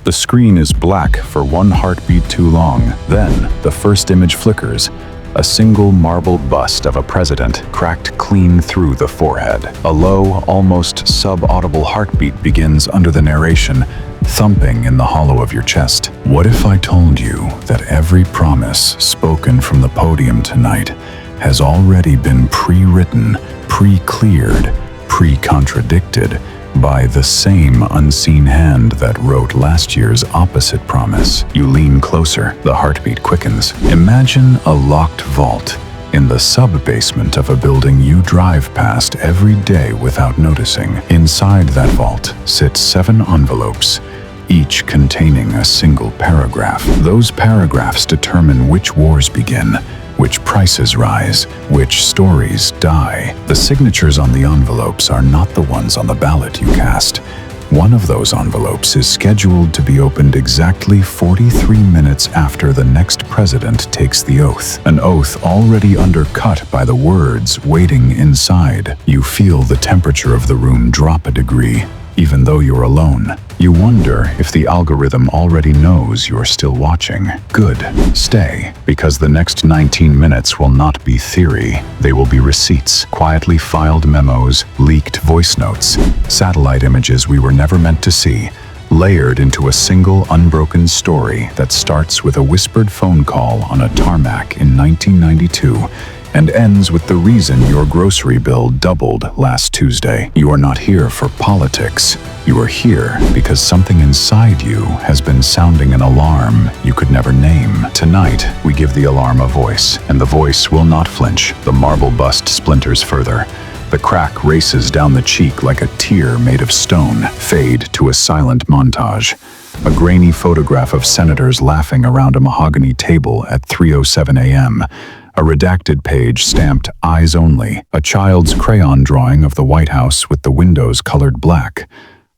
The screen is black for one heartbeat too long. Then, the first image flickers. A single marble bust of a president cracked clean through the forehead. A low, almost sub-audible heartbeat begins under the narration, thumping in the hollow of your chest. What if I told you that every promise spoken from the podium tonight has already been pre-written, pre-cleared, pre-contradicted by the same unseen hand that wrote last year's opposite promise? You lean closer, the heartbeat quickens. Imagine a locked vault in the sub-basement of a building you drive past every day without noticing. Inside that vault sit 7 envelopes, each containing a single paragraph. Those paragraphs determine which wars begin, which prices rise, which stories die. The signatures on the envelopes are not the ones on the ballot you cast. One of those envelopes is scheduled to be opened exactly 43 minutes after the next president takes the oath. An oath already undercut by the words waiting inside. You feel the temperature of the room drop a degree, even though you're alone. You wonder if the algorithm already knows you're still watching. Good. Stay, because the next 19 minutes will not be theory. They will be receipts, quietly filed memos, leaked voice notes, satellite images we were never meant to see, layered into a single unbroken story that starts with a whispered phone call on a tarmac in 1992 and ends with the reason your grocery bill doubled last Tuesday. You are not here for politics. You are here because something inside you has been sounding an alarm you could never name. Tonight, we give the alarm a voice, and the voice will not flinch. The marble bust splinters further. The crack races down the cheek like a tear made of stone. Fade to a silent montage. A grainy photograph of senators laughing around a mahogany table at 3:07 a.m. A redacted page stamped "Eyes Only," a child's crayon drawing of the White House with the windows colored black.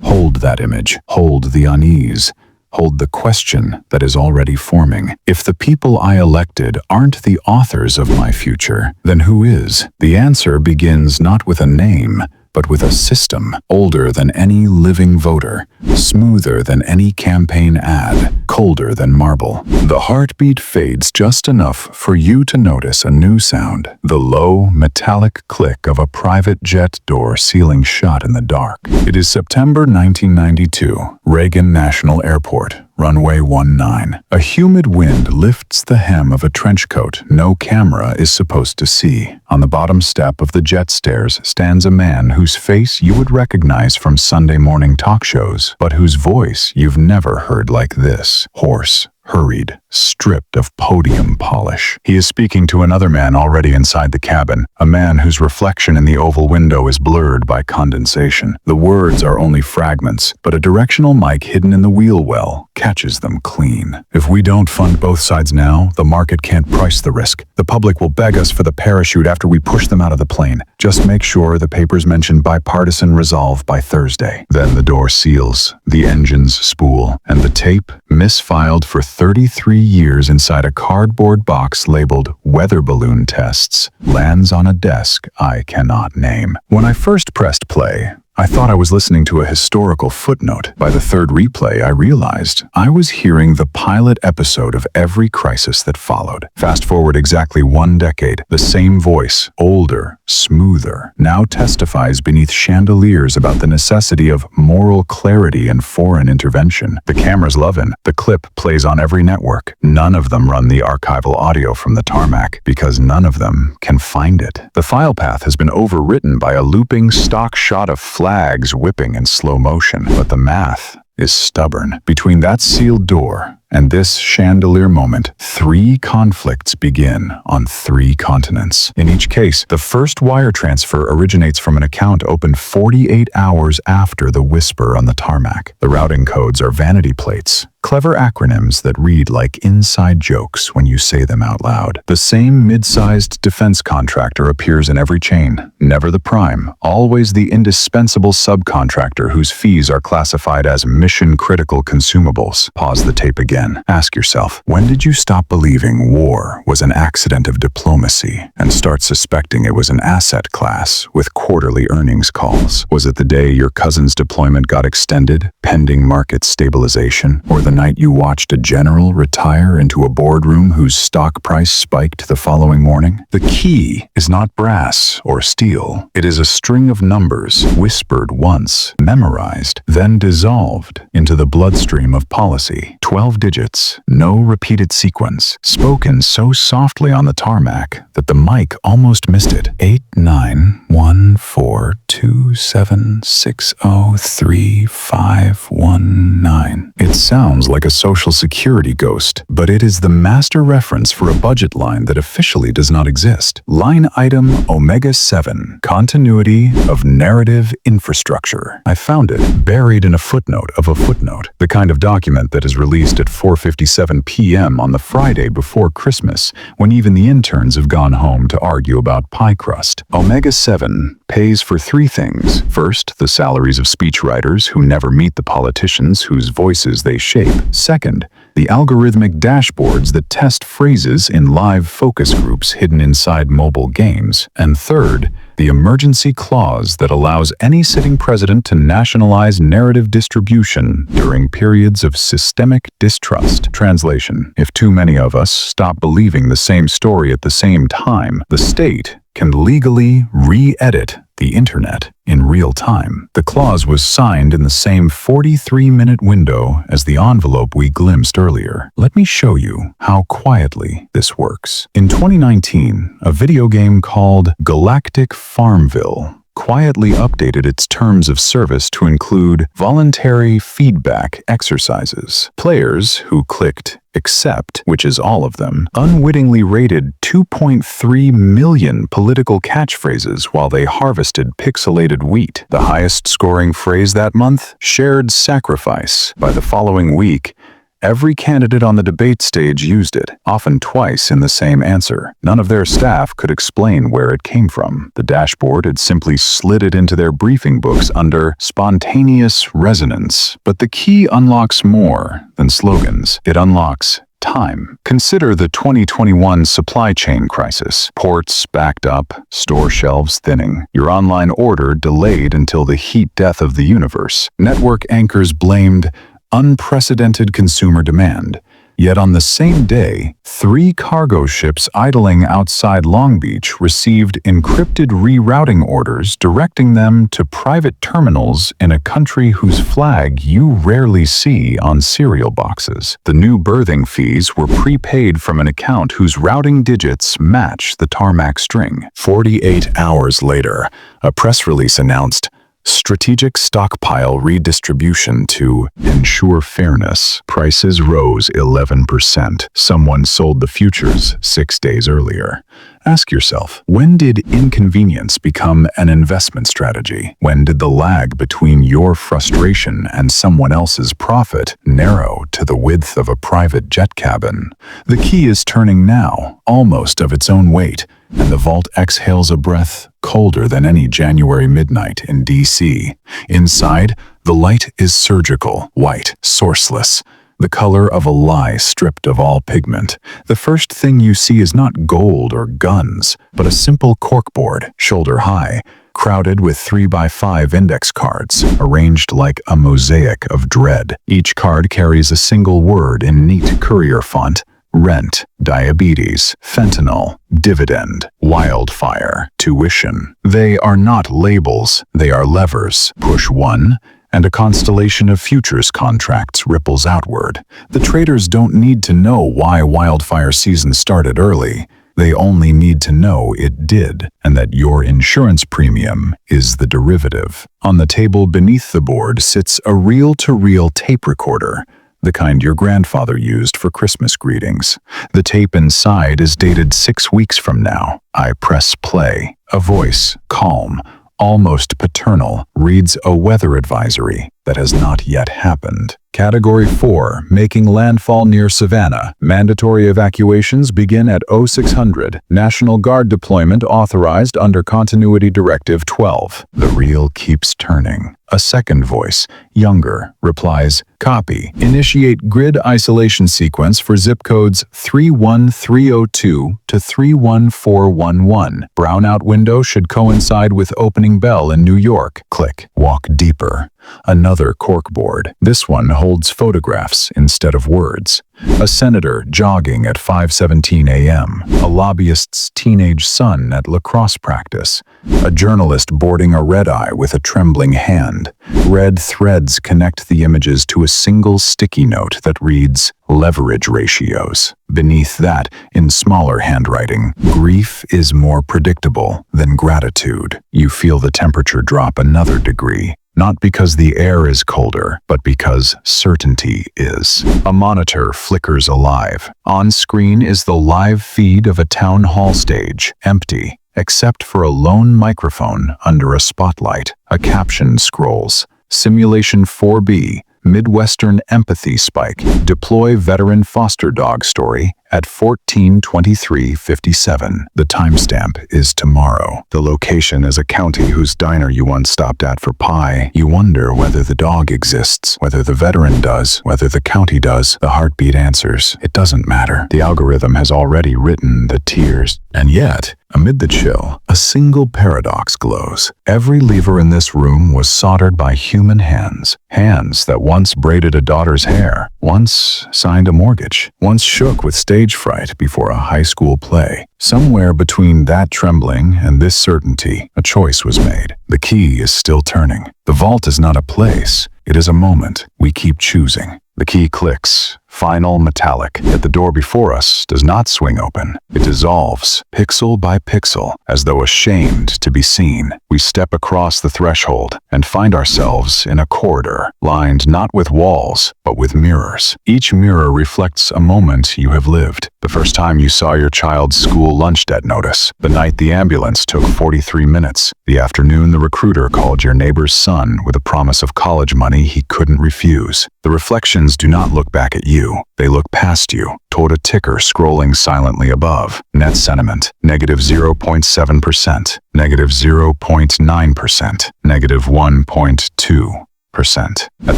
Hold that image. Hold the unease. Hold the question that is already forming. If the people I elected aren't the authors of my future, then who is? The answer begins not with a name, but with a system older than any living voter, smoother than any campaign ad, colder than marble. The heartbeat fades just enough for you to notice a new sound, the low, metallic click of a private jet door sealing shut in the dark. It is September 1992, Reagan National Airport, runway 19. A humid wind lifts the hem of a trench coat no camera is supposed to see. On the bottom step of the jet stairs stands a man whose face you would recognize from Sunday morning talk shows, but whose voice you've never heard like this. Hoarse, hurried, stripped of podium polish. He is speaking to another man already inside the cabin, a man whose reflection in the oval window is blurred by condensation. The words are only fragments, but a directional mic hidden in the wheel well catches them clean. If we don't fund both sides now, the market can't price the risk. The public will beg us for the parachute after we push them out of the plane. Just make sure the papers mention bipartisan resolve by Thursday. Then the door seals, the engines spool, and the tape, misfiled for 33 years inside a cardboard box labeled "Weather Balloon Tests," lands on a desk I cannot name. When I first pressed play, I thought I was listening to a historical footnote. By the third replay, I realized I was hearing the pilot episode of every crisis that followed. Fast forward exactly 1 decade, the same voice, older, smoother, now testifies beneath chandeliers about the necessity of moral clarity and foreign intervention. The cameras love him. The clip plays on every network. None of them run the archival audio from the tarmac because none of them can find it. The file path has been overwritten by a looping stock shot of flags whipping in slow motion, but the math is stubborn. Between that sealed door and this chandelier moment, 3 conflicts begin on 3 continents. In each case, the first wire transfer originates from an account opened 48 hours after the whisper on the tarmac. The routing codes are vanity plates, clever acronyms that read like inside jokes when you say them out loud. The same mid-sized defense contractor appears in every chain, never the prime, always the indispensable subcontractor whose fees are classified as mission-critical consumables. Pause the tape again. again. Ask yourself, when did you stop believing war was an accident of diplomacy and start suspecting it was an asset class with quarterly earnings calls? Was it the day your cousin's deployment got extended, pending market stabilization, or the night you watched a general retire into a boardroom whose stock price spiked the following morning? The key is not brass or steel. It is a string of numbers whispered once, memorized, then dissolved into the bloodstream of policy. 12 digits, no repeated sequence, spoken so softly on the tarmac that the mic almost missed it. 891427603519. It sounds like a social security ghost, but it is the master reference for a budget line that officially does not exist. Line item Omega-7, continuity of narrative infrastructure. I found it buried in a footnote of a footnote, the kind of document that is released at 4:57 p.m. on the Friday before Christmas, when even the interns have gone home to argue about pie crust. Omega-7 pays for three things. First, the salaries of speechwriters who never meet the politicians whose voices they shape. Second, the algorithmic dashboards that test phrases in live focus groups hidden inside mobile games. And third, the emergency clause that allows any sitting president to nationalize narrative distribution during periods of systemic distrust. Translation: if too many of us stop believing the same story at the same time, the state can legally re-edit the internet in real time. The clause was signed in the same 43-minute window as the envelope we glimpsed earlier. Let me show you how quietly this works. In 2019, a video game called Galactic Farmville quietly updated its terms of service to include voluntary feedback exercises. Players who clicked accept, which is all of them, unwittingly rated 2.3 million political catchphrases while they harvested pixelated wheat. The highest scoring phrase that month? Shared sacrifice. By the following week, every candidate on the debate stage used it, often twice in the same answer. None of their staff could explain where it came from. The dashboard had simply slid it into their briefing books under spontaneous resonance. But the key unlocks more than slogans. It unlocks time. Consider the 2021 supply chain crisis. Ports backed up, store shelves thinning, your online order delayed until the heat death of the universe. Network anchors blamed unprecedented consumer demand. Yet on the same day, 3 cargo ships idling outside Long Beach received encrypted rerouting orders directing them to private terminals in a country whose flag you rarely see on cereal boxes. The new berthing fees were prepaid from an account whose routing digits match the tarmac string. 48 hours later, a press release announced strategic stockpile redistribution to ensure fairness. Prices rose 11%. Someone sold the futures 6 days earlier. Ask yourself, when did inconvenience become an investment strategy? When did the lag between your frustration and someone else's profit narrow to the width of a private jet cabin? The key is turning now, almost of its own weight, and the vault exhales a breath colder than any January midnight in D.C. Inside, the light is surgical, white, sourceless, the color of a lie stripped of all pigment. The first thing you see is not gold or guns, but a simple corkboard, shoulder high, crowded with 3x5 index cards, arranged like a mosaic of dread. Each card carries a single word in neat courier font: rent, diabetes, fentanyl, dividend, wildfire, tuition. They are not labels, they are levers. Push one, and a constellation of futures contracts ripples outward. The traders don't need to know why wildfire season started early. They only need to know it did, and that your insurance premium is the derivative. On the table beneath the board sits a reel-to-reel tape recorder, the kind your grandfather used for Christmas greetings. The tape inside is dated 6 weeks from now. I press play. A voice, calm, almost paternal, reads a weather advisory that has not yet happened. Category 4, making landfall near Savannah. Mandatory evacuations begin at 0600. National Guard deployment authorized under Continuity Directive 12. The reel keeps turning. A second voice, younger, replies, "Copy. Initiate grid isolation sequence for zip codes 31302 to 31411. Brownout window should coincide with opening bell in New York." Click. Walk deeper. Another corkboard. This one holds photographs instead of words. A senator jogging at 5:17 a.m. A lobbyist's teenage son at lacrosse practice. A journalist boarding a red-eye with a trembling hand. Red threads connect the images to a single sticky note that reads, "Leverage ratios." Beneath that, in smaller handwriting, "Grief is more predictable than gratitude." You feel the temperature drop another degree. Not because the air is colder, but because certainty is. A monitor flickers alive. On screen is the live feed of a town hall stage, empty, except for a lone microphone under a spotlight. A caption scrolls. Simulation 4B, Midwestern empathy spike. Deploy veteran foster dog story at 14:23:57. The timestamp is tomorrow. The location is a county whose diner you once stopped at for pie. You wonder whether the dog exists, whether the veteran does, whether the county does. The heartbeat answers, it doesn't matter. The algorithm has already written the tears. And yet, amid the chill, a single paradox glows. Every lever in this room was soldered by human hands. Hands that once braided a daughter's hair, once signed a mortgage, once shook with stage fright before a high school play. Somewhere between that trembling and this certainty, a choice was made. The key is still turning. The vault is not a place, it is a moment. We keep choosing. The key clicks, final metallic, yet the door before us does not swing open. It dissolves, pixel by pixel, as though ashamed to be seen. We step across the threshold and find ourselves in a corridor, lined not with walls, but with mirrors. Each mirror reflects a moment you have lived. The first time you saw your child's school lunch debt notice. The night the ambulance took 43 minutes. The afternoon the recruiter called your neighbor's son with a promise of college money he couldn't refuse. The reflections do not look back at you. They look past you, toward a ticker scrolling silently above. Net sentiment, negative 0.7%, negative 0.9%, negative 1.2%. At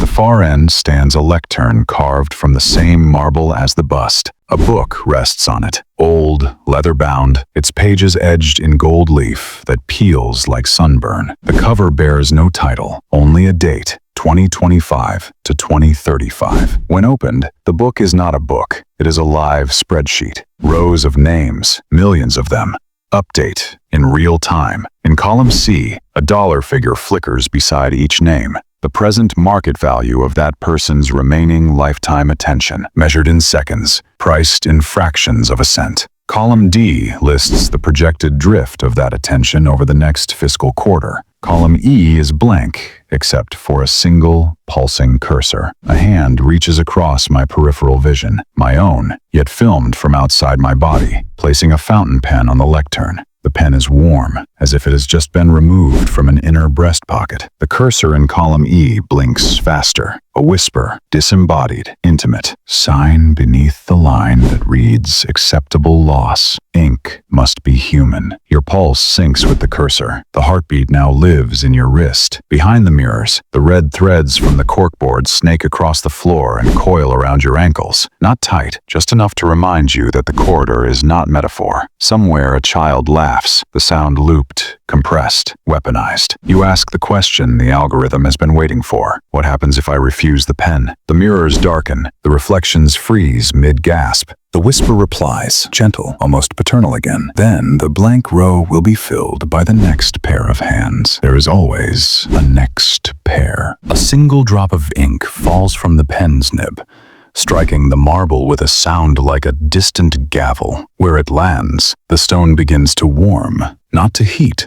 the far end stands a lectern carved from the same marble as the bust. A book rests on it, old, leather-bound, its pages edged in gold leaf that peels like sunburn. The cover bears no title, only a date, 2025 to 2035. When opened, the book is not a book. It is a live spreadsheet. Rows of names, millions of them. Update, in real time. In column C, a dollar figure flickers beside each name. The present market value of that person's remaining lifetime attention, measured in seconds, priced in fractions of a cent. Column D lists the projected drift of that attention over the next fiscal quarter. Column E is blank, except for a single, pulsing cursor. A hand reaches across my peripheral vision, my own, yet filmed from outside my body, placing a fountain pen on the lectern. The pen is warm, as if it has just been removed from an inner breast pocket. The cursor in column E blinks faster. A whisper, disembodied, intimate. Sign beneath the line that reads, acceptable loss. Ink must be human. Your pulse syncs with the cursor. The heartbeat now lives in your wrist. Behind the mirrors, the red threads from the corkboard snake across the floor and coil around your ankles. Not tight, just enough to remind you that the corridor is not metaphor. Somewhere a child laughs, the sound looped, compressed, weaponized. You ask the question the algorithm has been waiting for. What happens if I refuse the pen? The mirrors darken, the reflections freeze mid-gasp. The whisper replies, gentle, almost paternal again. Then the blank row will be filled by the next pair of hands. There is always a next pair. A single drop of ink falls from the pen's nib, striking the marble with a sound like a distant gavel. Where it lands, the stone begins to warm, not to heat,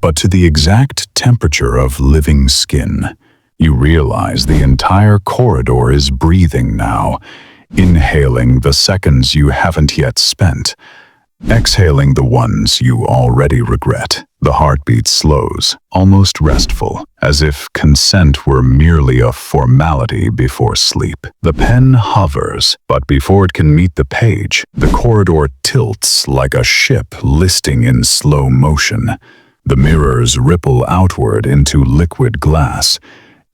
but to the exact temperature of living skin. You realize the entire corridor is breathing now, inhaling the seconds you haven't yet spent. exhaling the ones you already regret. The heartbeat slows, almost restful, as if consent were merely a formality before sleep. The pen hovers, but before it can meet the page, the corridor tilts like a ship listing in slow motion. The mirrors ripple outward into liquid glass,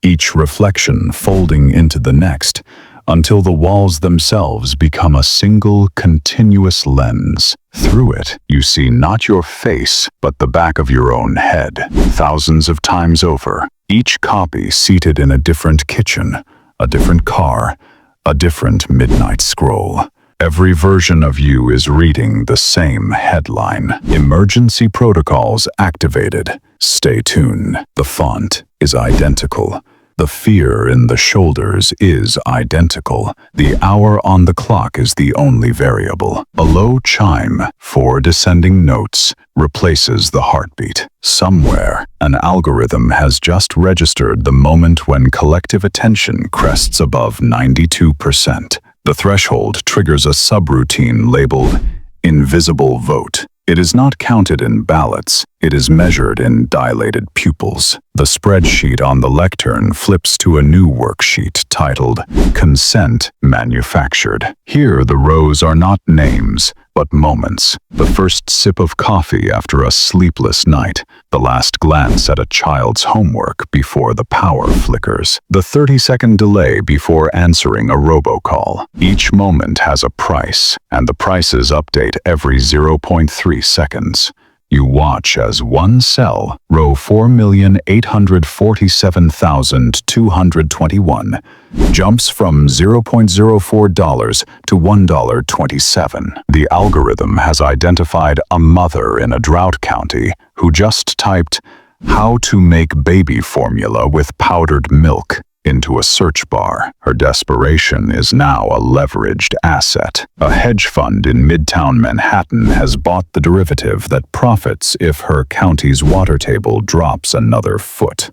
each reflection folding into the next, until the walls themselves become a single continuous lens. Through it, you see not your face, but the back of your own head, thousands of times over, each copy seated in a different kitchen, a different car, a different midnight scroll. Every version of you is reading the same headline. Emergency protocols activated. Stay tuned. The font is identical. The fear in the shoulders is identical. The hour on the clock is the only variable. A low chime, 4 descending notes, replaces the heartbeat. Somewhere, an algorithm has just registered the moment when collective attention crests above 92%. The threshold triggers a subroutine labeled invisible vote. It is not counted in ballots, it is measured in dilated pupils. The spreadsheet on the lectern flips to a new worksheet titled Consent Manufactured. Here the rows are not names, but moments. The first sip of coffee after a sleepless night, the last glance at a child's homework before the power flickers, the 30-second delay before answering a robocall. Each moment has a price, and the prices update every 0.3 seconds. You watch as one cell, row 4,847,221, jumps from $0.04 to $1.27. The algorithm has identified a mother in a drought county who just typed, "How to make baby formula with powdered milk," into a search bar. Her desperation is now a leveraged asset. A hedge fund in Midtown Manhattan has bought the derivative that profits if her county's water table drops another foot.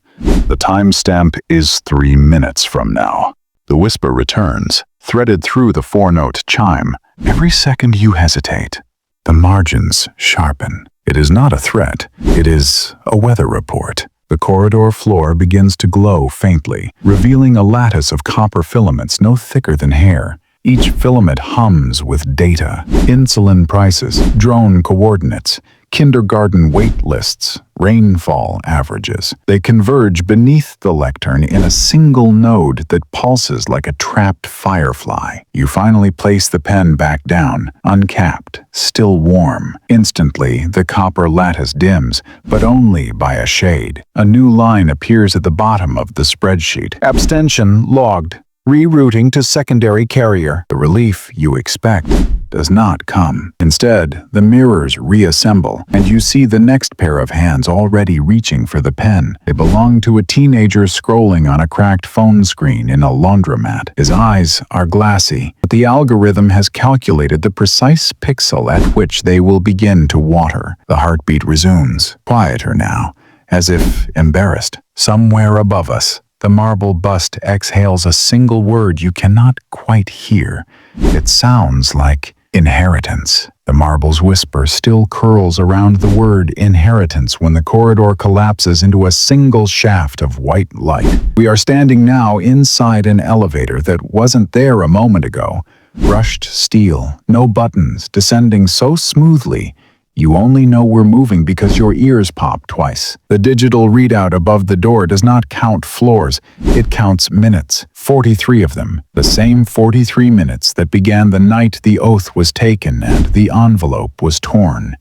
The timestamp is 3 minutes from now. The whisper returns, threaded through the 4-note chime. Every second you hesitate, the margins sharpen. It is not a threat, it is a weather report. The corridor floor begins to glow faintly, revealing a lattice of copper filaments no thicker than hair. Each filament hums with data, insulin prices, drone coordinates, kindergarten wait lists, rainfall averages. They converge beneath the lectern in a single node that pulses like a trapped firefly. You finally place the pen back down, uncapped, still warm. Instantly, the copper lattice dims, but only by a shade. A new line appears at the bottom of the spreadsheet. Abstention logged. Rerouting to secondary carrier. The relief you expect does not come. Instead, the mirrors reassemble, and you see the next pair of hands already reaching for the pen. They belong to a teenager scrolling on a cracked phone screen in a laundromat. His eyes are glassy, but the algorithm has calculated the precise pixel at which they will begin to water. The heartbeat resumes, quieter now, as if embarrassed. Somewhere above us, the marble bust exhales a single word you cannot quite hear. It sounds like inheritance. The marble's whisper still curls around the word inheritance when the corridor collapses into a single shaft of white light. We are standing now inside an elevator that wasn't there a moment ago. Brushed steel, no buttons, descending so smoothly. You only know we're moving because your ears pop twice. The digital readout above the door does not count floors, it counts minutes, 43 of them, the same 43 minutes that began the night the oath was taken and the envelope was torn.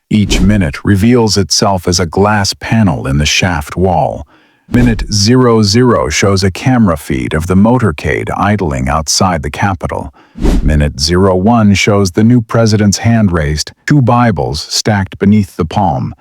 Each minute reveals itself as a glass panel in the shaft wall. Minute 00 shows a camera feed of the motorcade idling outside the Capitol. Minute 01 shows the new president's hand raised, 2 Bibles stacked beneath the palm.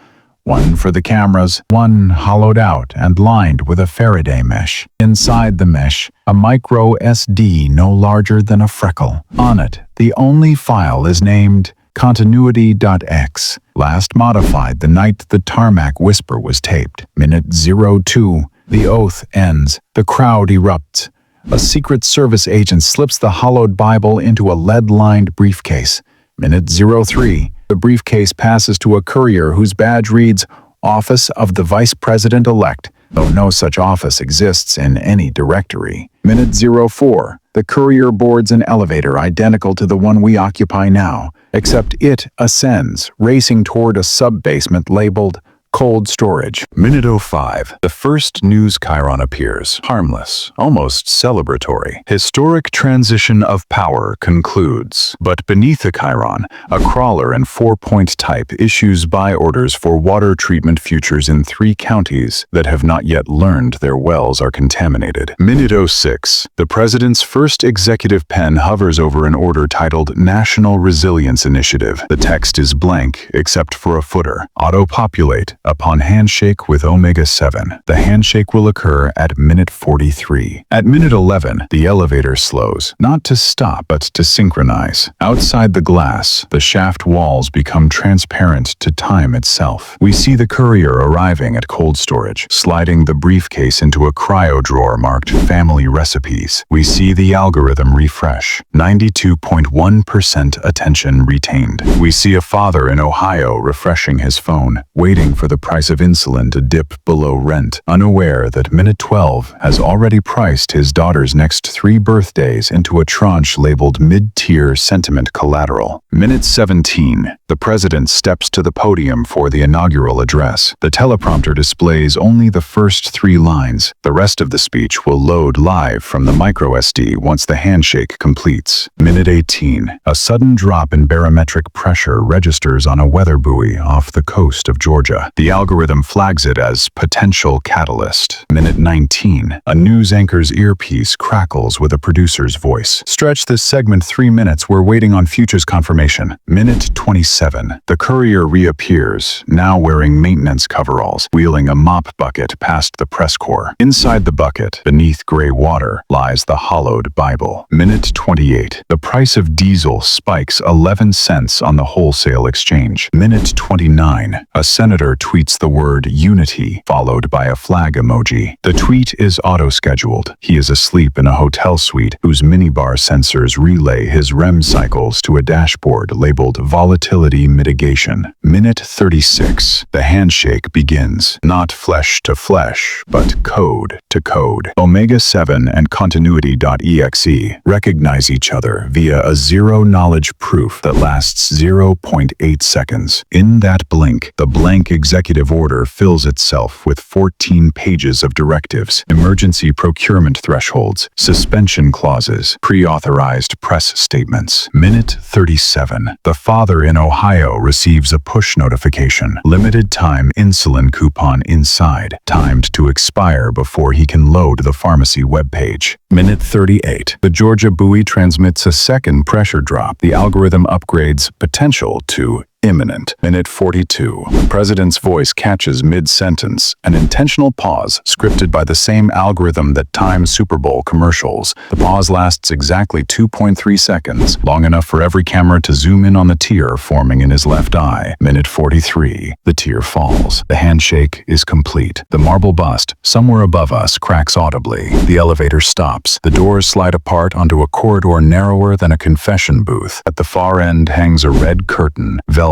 One for the cameras, one hollowed out and lined with a Faraday mesh. Inside the mesh, a micro SD no larger than a freckle. On it, the only file is named continuity.x, last modified the night the tarmac whisper was taped. Minute 02, the oath ends. The crowd erupts. A Secret Service agent slips the hollowed Bible into a lead-lined briefcase. Minute 03, The briefcase passes to a courier whose badge reads, Office of the Vice President-elect, though no such office exists in any directory. Minute 04. The courier boards an elevator identical to the one we occupy now, except it ascends, racing toward a sub-basement labeled cold storage. Minute 05. The first news chyron appears, harmless, almost celebratory. Historic transition of power concludes. But beneath the chyron, a crawler in 4-point type issues buy orders for water treatment futures in 3 counties that have not yet learned their wells are contaminated. Minute 06. The president's first executive pen hovers over an order titled National Resilience Initiative. The text is blank except for a footer. Auto-populate upon handshake with Omega-7. The handshake will occur at minute 43. At minute 11, the elevator slows, not to stop, but to synchronize. Outside the glass, the shaft walls become transparent to time itself. We see the courier arriving at cold storage, sliding the briefcase into a cryo drawer marked Family Recipes. We see the algorithm refresh. 92.1% attention retained. We see a father in Ohio refreshing his phone, waiting for the price of insulin to dip below rent, unaware that minute 12 has already priced his daughter's next 3 birthdays into a tranche labeled mid-tier sentiment collateral. Minute 17. The president steps to the podium for the inaugural address. The teleprompter displays only the first 3 lines. The rest of the speech will load live from the microSD once the handshake completes. Minute 18. A sudden drop in barometric pressure registers on a weather buoy off the coast of Georgia. The algorithm flags it as potential catalyst. Minute 19. A news anchor's earpiece crackles with a producer's voice. Stretch this segment 3 minutes, we're waiting on futures confirmation. Minute 27. The courier reappears, now wearing maintenance coveralls, wheeling a mop bucket past the press corps. Inside the bucket, beneath gray water, lies the hollowed Bible. Minute 28. The price of diesel spikes 11 cents on the wholesale exchange. Minute 29. A senator tweets the word unity, followed by a flag emoji. The tweet is auto-scheduled. He is asleep in a hotel suite whose minibar sensors relay his REM cycles to a dashboard labeled volatility mitigation. Minute 36. The handshake begins. Not flesh to flesh, but code to code. Omega-7 and Continuity.exe recognize each other via a zero-knowledge proof that lasts 0.8 seconds. In that blink, the blank executive order fills itself with 14 pages of directives, emergency procurement thresholds, suspension clauses, pre-authorized press statements. Minute 37. The father in Ohio receives a push notification. Limited time insulin coupon inside, timed to expire before he can load the pharmacy webpage. Minute 38. The Georgia buoy transmits a second pressure drop. The algorithm upgrades potential to imminent. Minute 42. The president's voice catches mid-sentence, an intentional pause scripted by the same algorithm that times Super Bowl commercials. The pause lasts exactly 2.3 seconds, long enough for every camera to zoom in on the tear forming in his left eye. Minute 43. The tear falls. The handshake is complete. The marble bust, somewhere above us, cracks audibly. The elevator stops. The doors slide apart onto a corridor narrower than a confession booth. At the far end hangs a red curtain, velvet,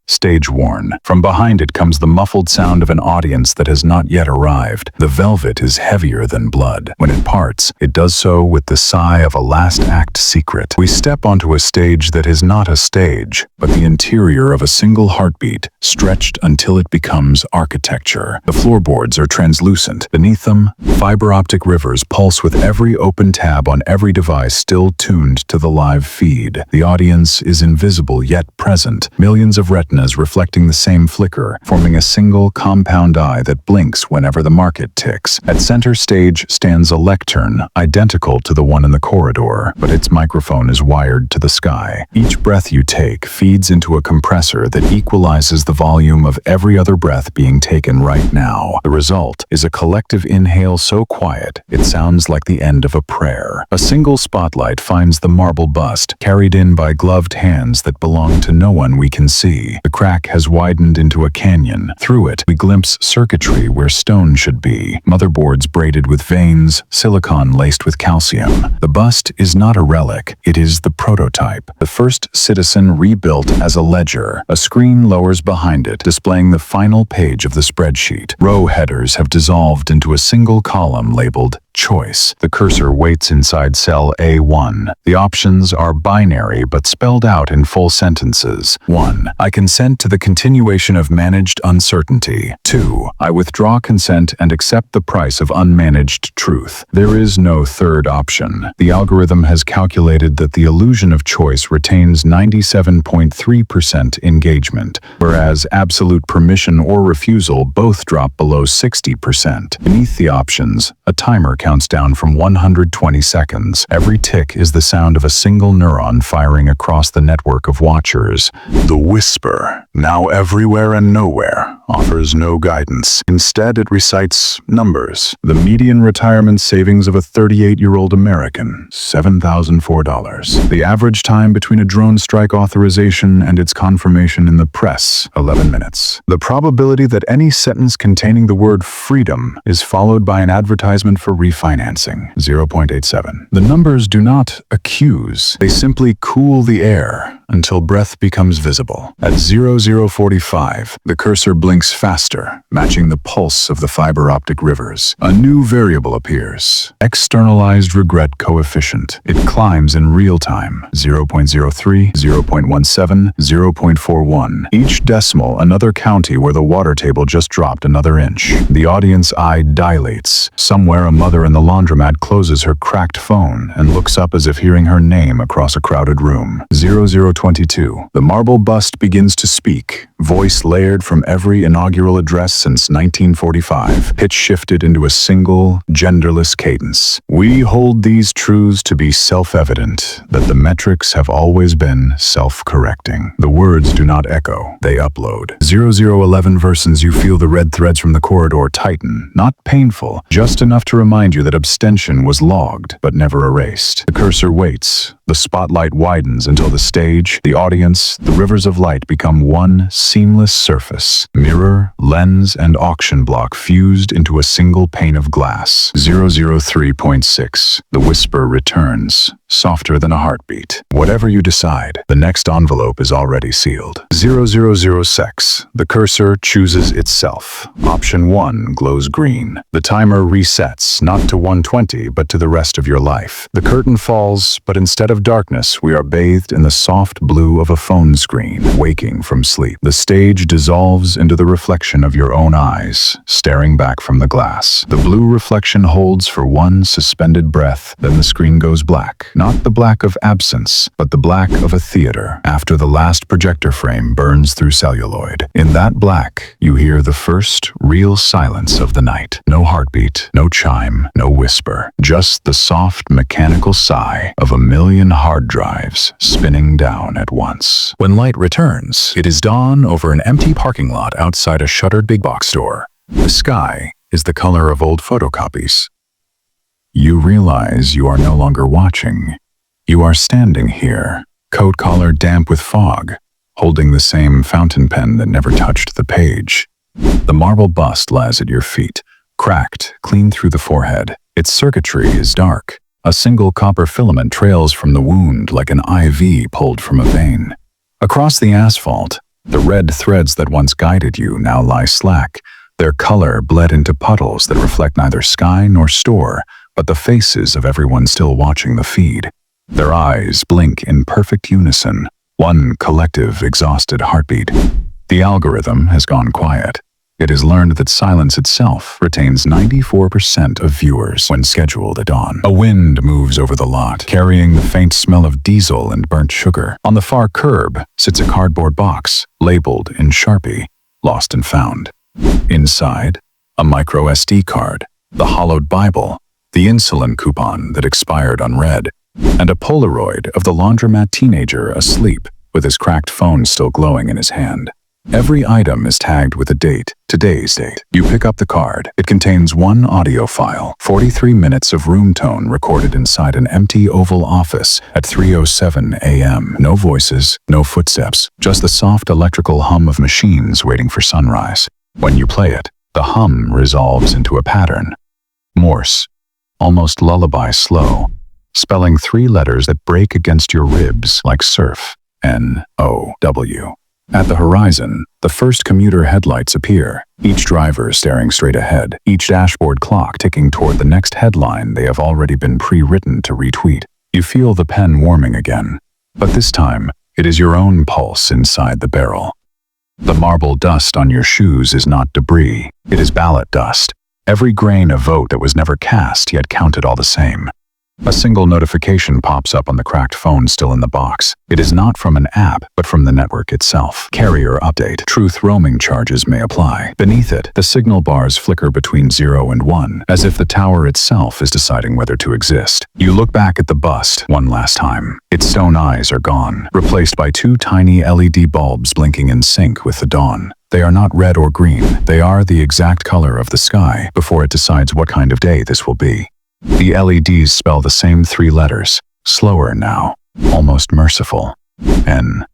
stage-worn. From behind it comes the muffled sound of an audience that has not yet arrived. The velvet is heavier than blood. When it parts, it does so with the sigh of a last-act secret. We step onto a stage that is not a stage, but the interior of a single heartbeat, stretched until it becomes architecture. The floorboards are translucent. Beneath them, fiber-optic rivers pulse with every open tab on every device still tuned to the live feed. The audience is invisible yet present. Millions of retinas reflecting the same flicker, forming a single compound eye that blinks whenever the market ticks. At center stage stands a lectern, identical to the one in the corridor, but its microphone is wired to the sky. Each breath you take feeds into a compressor that equalizes the volume of every other breath being taken right now. The result is a collective inhale so quiet, it sounds like the end of a prayer. A single spotlight finds the marble bust, carried in by gloved hands that belong to no one we can see. The crack has widened into a canyon. Through it, we glimpse circuitry where stone should be, motherboards braided with veins, silicon laced with calcium. The bust is not a relic, it is the prototype. The first citizen rebuilt as a ledger. A screen lowers behind it, displaying the final page of the spreadsheet. Row headers have dissolved into a single column labeled Choice. The cursor waits inside cell A1. The options are binary but spelled out in full sentences. 1. I consent to the continuation of managed uncertainty. 2. I withdraw consent and accept the price of unmanaged truth. There is no third option. The algorithm has calculated that the illusion of choice retains 97.3% engagement, whereas absolute permission or refusal both drop below 60%. Beneath the options, a timer counts down from 120 seconds. Every tick is the sound of a single neuron firing across the network of watchers. The whisper, now everywhere and nowhere, offers no guidance. Instead, it recites numbers. The median retirement savings of a 38-year-old American, $7,004. The average time between a drone strike authorization and its confirmation in the press, 11 minutes. The probability that any sentence containing the word freedom is followed by an advertisement for refinancing, 0.87. The numbers do not accuse. They simply cool the air until breath becomes visible. At 0045, the cursor blinks faster, matching the pulse of the fiber optic rivers. A new variable appears, externalized regret coefficient. It climbs in real time, 0.03, 0.17, 0.41. Each decimal another county where the water table just dropped another inch. The audience eye dilates. Somewhere a mother in the laundromat closes her cracked phone and looks up as if hearing her name across a crowded room. 0022. The marble bust begins to speak, voice layered from every inaugural address since 1945, pitch shifted into a single, genderless cadence. We hold these truths to be self-evident, that the metrics have always been self-correcting. The words do not echo, they upload. 0011 versions you feel the red threads from the corridor tighten, not painful, just enough to remind you that abstention was logged, but never erased. The cursor waits. The spotlight widens until the stage, the audience, the rivers of light become one seamless surface. Mirror, lens, and auction block fused into a single pane of glass. 003.6. The whisper returns, softer than a heartbeat. Whatever you decide, the next envelope is already sealed. 006. The cursor chooses itself. Option 1 glows green. The timer resets, not to 120, but to the rest of your life. The curtain falls, but instead of darkness, we are bathed in the soft blue of a phone screen, waking from sleep. The stage dissolves into the reflection of your own eyes, staring back from the glass. The blue reflection holds for one suspended breath, then the screen goes black. Not the black of absence, but the black of a theater, after the last projector frame burns through celluloid. In that black, you hear the first real silence of the night. No heartbeat, no chime, no whisper, just the soft mechanical sigh of a million hard drives spinning down at once. When light returns, it is dawn over an empty parking lot outside a shuttered big box store. The sky is the color of old photocopies. You realize you are no longer watching. You are standing here, coat collar damp with fog, holding the same fountain pen that never touched the page. The marble bust lies at your feet, cracked clean through the forehead. Its circuitry is dark. A single copper filament trails from the wound like an IV pulled from a vein. Across the asphalt, the red threads that once guided you now lie slack, their color bled into puddles that reflect neither sky nor store, but the faces of everyone still watching the feed. Their eyes blink in perfect unison, one collective, exhausted heartbeat. The algorithm has gone quiet. It has learned that silence itself retains 94% of viewers when scheduled at dawn. A wind moves over the lot, carrying the faint smell of diesel and burnt sugar. On the far curb sits a cardboard box, labeled in Sharpie, lost and found. Inside, a micro SD card, the hollowed Bible, the insulin coupon that expired unread, and a Polaroid of the laundromat teenager asleep with his cracked phone still glowing in his hand. Every item is tagged with a date, today's date. You pick up the card. It contains one audio file, 43 minutes of room tone recorded inside an empty oval office at 3:07 a.m. No voices, no footsteps, just the soft electrical hum of machines waiting for sunrise. When you play it, the hum resolves into a pattern. Morse, almost lullaby slow, spelling 3 letters that break against your ribs like surf. N-O-W. At the horizon, the first commuter headlights appear, each driver staring straight ahead, each dashboard clock ticking toward the next headline they have already been pre-written to retweet. You feel the pen warming again, but this time, it is your own pulse inside the barrel. The marble dust on your shoes is not debris, it is ballot dust. Every grain of vote that was never cast yet counted all the same. A single notification pops up on the cracked phone still in the box. It is not from an app, but from the network itself. Carrier update. Truth roaming charges may apply. Beneath it, the signal bars flicker between 0 and 1, as if the tower itself is deciding whether to exist. You look back at the bust one last time. Its stone eyes are gone, replaced by 2 tiny LED bulbs blinking in sync with the dawn. They are not red or green. They are the exact color of the sky before it decides what kind of day this will be. The LEDs spell the same 3 letters, slower now, almost merciful. N-O-W.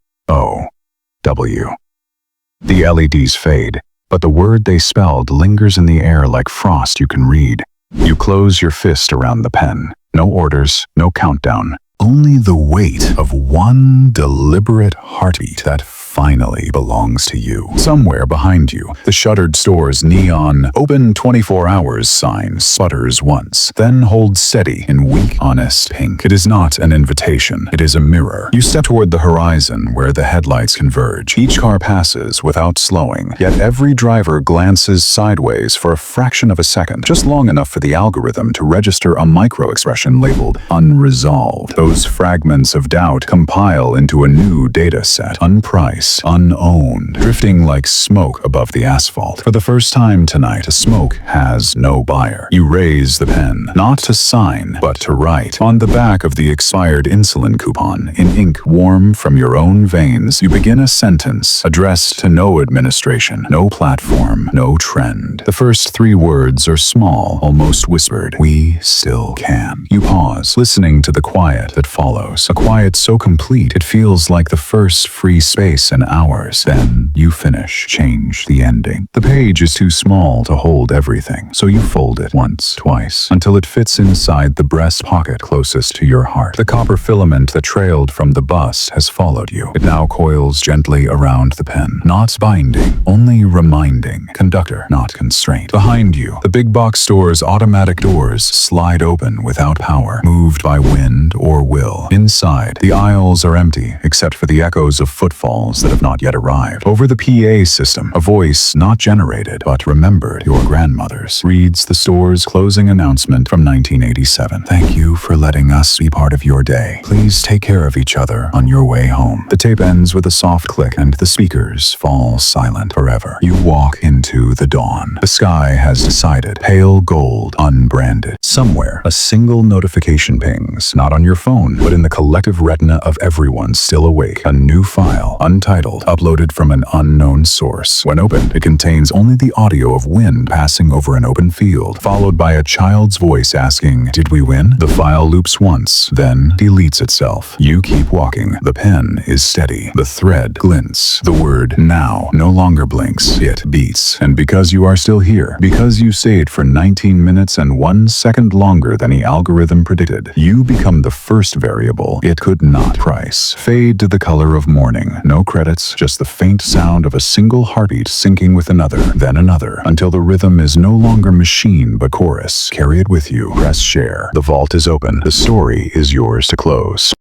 The LEDs fade, but the word they spelled lingers in the air like frost you can read. You close your fist around the pen. No orders, no countdown. Only the weight of one deliberate heartbeat that finally belongs to you. Somewhere behind you, the shuttered store's neon "Open 24 hours" sign sputters once, then holds steady in weak, honest pink. It is not an invitation. It is a mirror. You step toward the horizon where the headlights converge. Each car passes without slowing, yet every driver glances sideways for a fraction of a second, just long enough for the algorithm to register a micro-expression labeled unresolved. Those fragments of doubt compile into a new data set, unpriced, unowned, drifting like smoke above the asphalt. For the first time tonight, a smoke has no buyer. You raise the pen, not to sign, but to write. On the back of the expired insulin coupon, in ink warm from your own veins, you begin a sentence addressed to no administration, no platform, no trend. The first 3 words are small, almost whispered. We still can. You pause, listening to the quiet that follows. A quiet so complete, it feels like the first free space in hours. Then you finish, change the ending. The page is too small to hold everything, so you fold it once, twice, until it fits inside the breast pocket closest to your heart. The copper filament that trailed from the bust has followed you. It now coils gently around the pen. Not binding, only reminding. Conductor, not constraint. Behind you, the big box store's automatic doors slide open without power, moved by wind or will. Inside, the aisles are empty, except for the echoes of footfalls that have not yet arrived. Over the PA system, a voice not generated, but remembered, your grandmother's, reads the store's closing announcement from 1987. Thank you for letting us be part of your day. Please take care of each other on your way home. The tape ends with a soft click and the speakers fall silent forever. You walk into the dawn. The sky has decided. Pale gold, unbranded. Somewhere, a single notification pings, not on your phone, but in the collective retina of everyone still awake. A new file, Untitled, uploaded from an unknown source. When opened, it contains only the audio of wind passing over an open field, followed by a child's voice asking, "Did we win?" The file loops once, then deletes itself. You keep walking. The pen is steady. The thread glints. The word "now" no longer blinks. It beats. And because you are still here, because you stayed for 19 minutes and 1 second longer than the algorithm predicted, you become the first variable it could not price. Fade to the color of morning. No credits, just the faint sound of a single heartbeat syncing with another, then another, until the rhythm is no longer machine but chorus. Carry it with you. Press share. The vault is open. The story is yours to close.